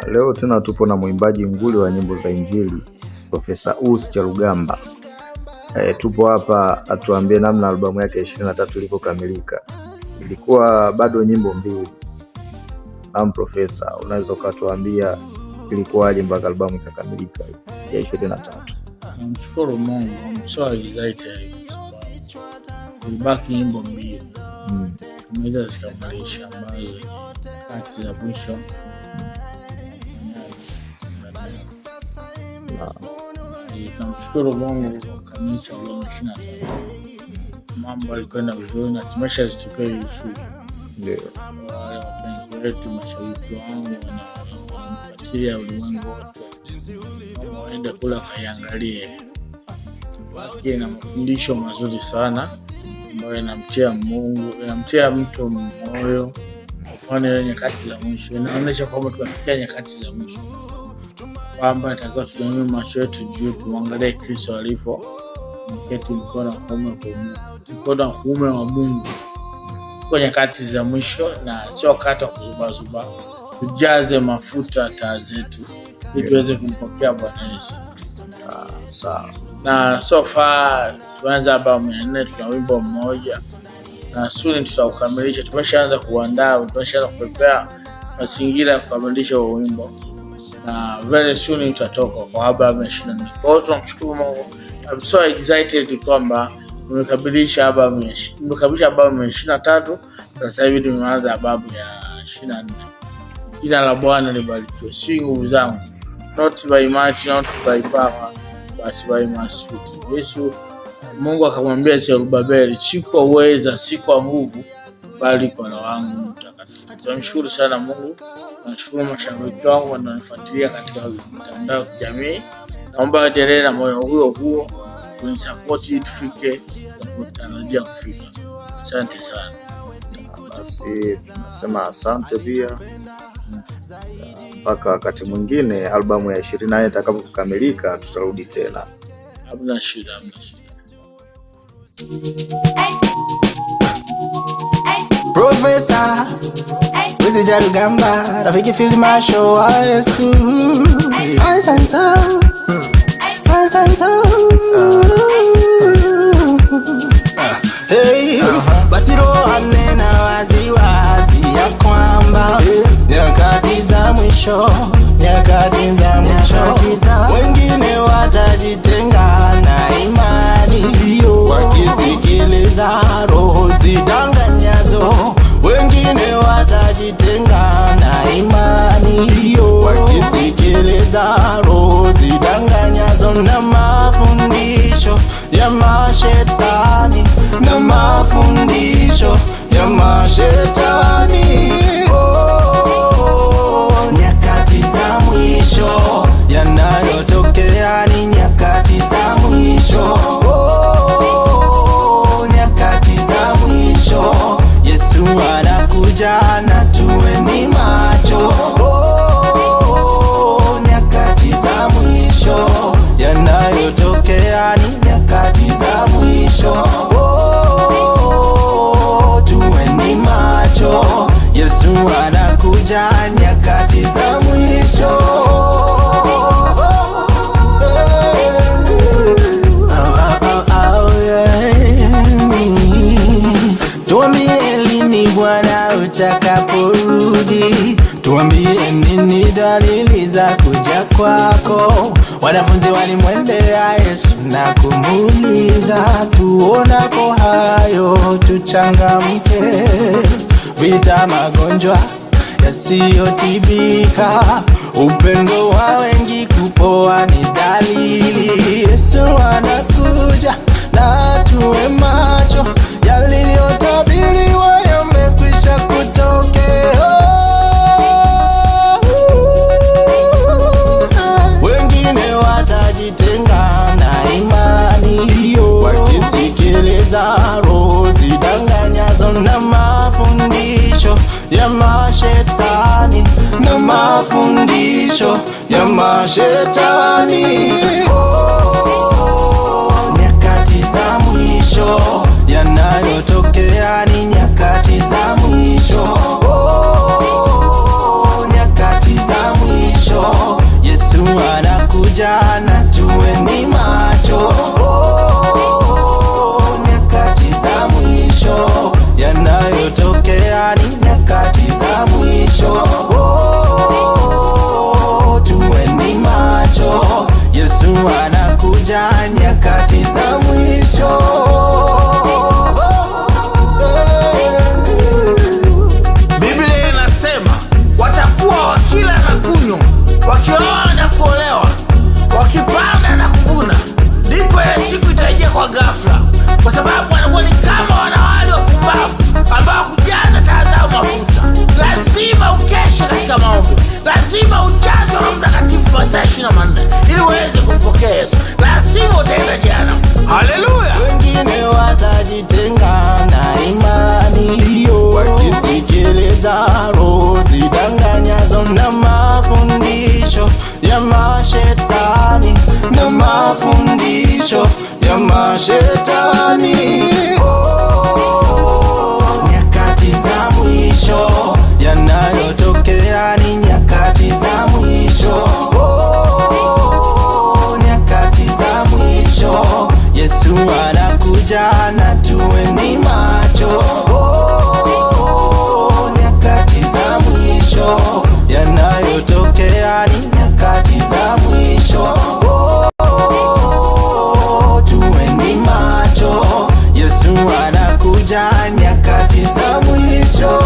Leo tena tupo na mwimbaji nguli wa nyimbo za Injili Profesa Us Charugamba. Tupo hapa atuambie namna albamu yake 23 ilipokamilika. Ilikuwa bado nyimbo 2. Profesa, unaweza ukatuambia ilikuwaje mpaka albamu ikakamilika ya 23? Namshukuru Mungu, I'm so excited. Ilibaki nyimbo 2. Tumeweza zikamilisha ambazo kati za mwisho. Namshukuru Mungu kwa kukamilisha albamu 23. Mambo yalikwenda vizuri na tumeshazitupia YouTube. Ndio. Wale wapenzi wetu, mashabiki wangu wanafuatilia ulimwengu wote, waende kula kaiangalie. Wake na mafundisho mazuri sana ambayo inamtia mtu moyo kufanya nyakati za mwisho. Inaonyesha kwamba tunafikia nyakati za mwisho, kwamba tunatakiwa tunyanyue macho yetu juu, tuangalie Kristo alipo mketi mkono wa kuume wa Mungu kwa nyakati za mwisho, na sio wakati wa kuzubazuba. Tujaze mafuta taa zetu ili tuweze kumpokea Bwana Yesu. Sawa. Na so far tuanza albamu 4, tuna wimbo mmoja na soon tutaukamilisha. Tumeshaanza kuandaa, tumeshaanza prepare mazingira ya kukamilisha huo wimbo, na very soon tutatoka kwa albamu 24. Kwa hiyo tunamshukuru Mungu. I'm so excited kwamba tumekamilisha albamu 23. Sasa hivi tumeanza albamu ya 24. Jina la Bwana libarikiwe. Si nguvu zangu, not by much, not by power, but by my spirit. Yesu, Mungu akamwambia Zerubabeli, si kwa uweza, si kwa nguvu, bali kwa Roho wangu Mtakatifu. Tunamshukuru sana Mungu. Nashukuru mashabiki wangu wanaonifuatilia katika mitandao ya kijamii. Naomba endelee na moyo huo kunisupport ili tufike tunatarajia kufika. Asante sana. Basi tunasema asante pia. Mpaka wakati mwingine albamu ya 24 itakapokamilika tutarudi tena. Hamna shida. Profesa Us Charugamba, rafiki field marshal wa Yesu. Hey, basi roho anena wazi ya kwamba nyakati za mwisho, wengine watajitenga na imani, wakisikiliza roho zidanganyazo. Wengine watajitenga na imani, wakisikiliza roho zidanganyazo, na mafundisho ya mashetani, na mafundisho ya mashetani. Nyakati za mwisho yanayotokea ni nyakati za mwisho. Nyakati za mwisho, Yesu anakuja na tuweni macho. Nyakati za mwisho yanayotokea ni nyakati za mwisho. Tuweni macho, Yesu anakuja nyakati za mwisho. Tuambie lini Bwana utakaporudi, tuambie nini dalili za kuja kwako. Wanafunzi walimwendea Yesu na kumuuliza, tuonapo hayo tuchangamke. Vita, magonjwa yasiyotibika, upendo wa wengi kupoa ni dalili. Yesu anakuja na tuwe macho, yaliyotabiriwa yamekwisha kutokea. Wengine watajitenga na imani, wakisikiliza roho zidanganyazo, na mafundisho ya mashetani, na mafundisho ya mashetani. Nyakati za mwisho yanayotokea ni nyakati za mwisho. Nyakati za lazima ujazwe na Mtakatifu masaa 24 ili uweze kumpokea Yesu, la sivyo utaenda jehanamu. Haleluya! Wengine watajitenga na imani hiyo, wakisikiliza roho zidanganyazo na mafundisho ya mashetani, na mafundisho ya mashetani. Nyakati za mwisho yanayotokea ni nyakati za mwisho. Nyakati za mwisho, Yesu anakuja na tuweni macho. Nyakati za mwisho yanayotokea ni nyakati za mwisho. Tuweni macho, Yesu anakuja nyakati za mwisho.